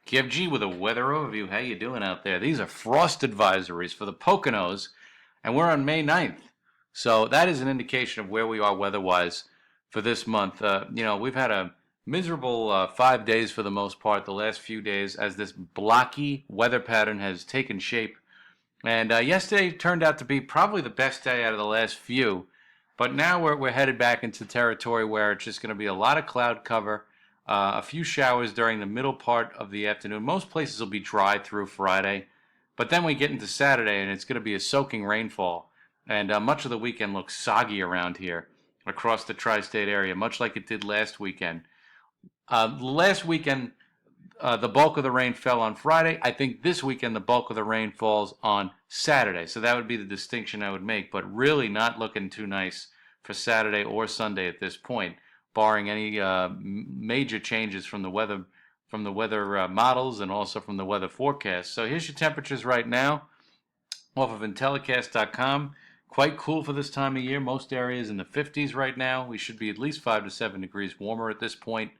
KFG with a weather overview. How you doing out there? These are frost advisories for the Poconos, and we're on May 9th. So that is an indication of where we are weather-wise for this month. We've had a miserable 5 days for the most part, the last few days, as this blocky weather pattern has taken shape. And yesterday turned out to be probably the best day out of the last few. But now we're headed back into territory where it's just going to be a lot of cloud cover, a few showers during the middle part of the afternoon. Most places will be dry through Friday. But then we get into Saturday, and it's going to be a soaking rainfall. And much of the weekend looks soggy around here across the tri-state area, much like it did last weekend. Last weekend, the bulk of the rain fell on Friday. I think this weekend the bulk of the rain falls on Saturday. So that would be the distinction I would make, but really not looking too nice for Saturday or Sunday at this point, barring any major changes from the weather models and also from the weather forecast. So here's your temperatures right now off of Intellicast.com. Quite cool for this time of year. Most areas in the 50s right now. We should be at least 5 to 7 degrees warmer at this point.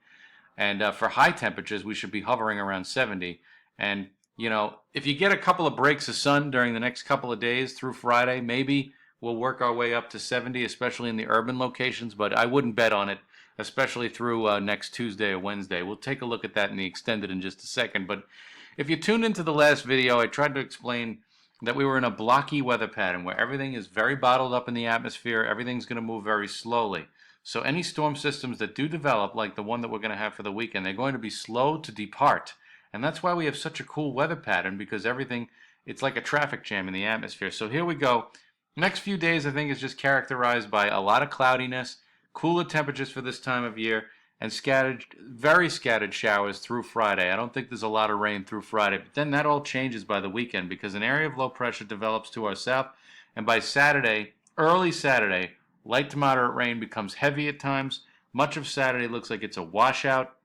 And for high temperatures, we should be hovering around 70. And, if you get a couple of breaks of sun during the next couple of days through Friday, maybe we'll work our way up to 70, especially in the urban locations. But I wouldn't bet on it, especially through next Tuesday or Wednesday. We'll take a look at that in the extended in just a second. But if you tuned into the last video, I tried to explain that we were in a blocky weather pattern where everything is very bottled up in the atmosphere. Everything's going to move very slowly. So any storm systems that do develop, like the one that we're going to have for the weekend, they're going to be slow to depart. And that's why we have such a cool weather pattern, because it's like a traffic jam in the atmosphere. So here we go. Next few days, I think, is just characterized by a lot of cloudiness, cooler temperatures for this time of year, and very scattered showers through Friday. I don't think there's a lot of rain through Friday, but then that all changes by the weekend because an area of low pressure develops to our south, and by Saturday, early Saturday, light to moderate rain becomes heavy at times. Much of Saturday looks like it's a washout,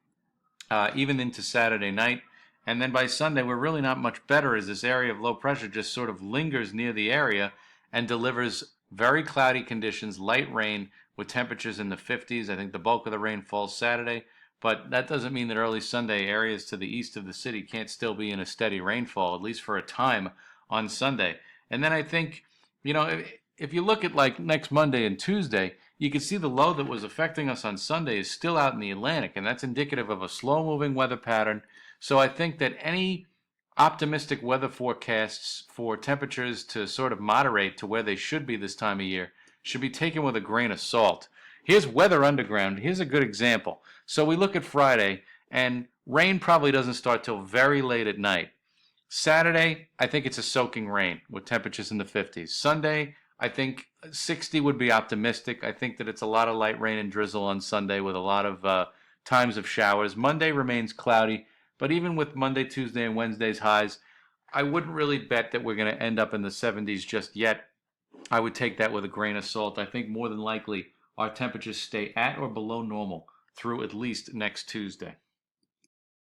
even into Saturday night. And then by Sunday, we're really not much better as this area of low pressure just sort of lingers near the area and delivers very cloudy conditions, light rain with temperatures in the 50s. I think the bulk of the rain falls Saturday, but that doesn't mean that early Sunday areas to the east of the city can't still be in a steady rainfall, at least for a time on Sunday. And then I think, if you look at like next Monday and Tuesday, you can see the low that was affecting us on Sunday is still out in the Atlantic, and that's indicative of a slow-moving weather pattern. So I think that any optimistic weather forecasts for temperatures to sort of moderate to where they should be this time of year should be taken with a grain of salt. Here's Weather Underground. Here's a good example. So we look at Friday, and rain probably doesn't start till very late at night. Saturday, I think it's a soaking rain with temperatures in the 50s. Sunday, I think 60 would be optimistic. I think that it's a lot of light rain and drizzle on Sunday with a lot of times of showers. Monday remains cloudy, but even with Monday, Tuesday, and Wednesday's highs, I wouldn't really bet that we're going to end up in the 70s just yet. I would take that with a grain of salt. I think more than likely our temperatures stay at or below normal through at least next Tuesday.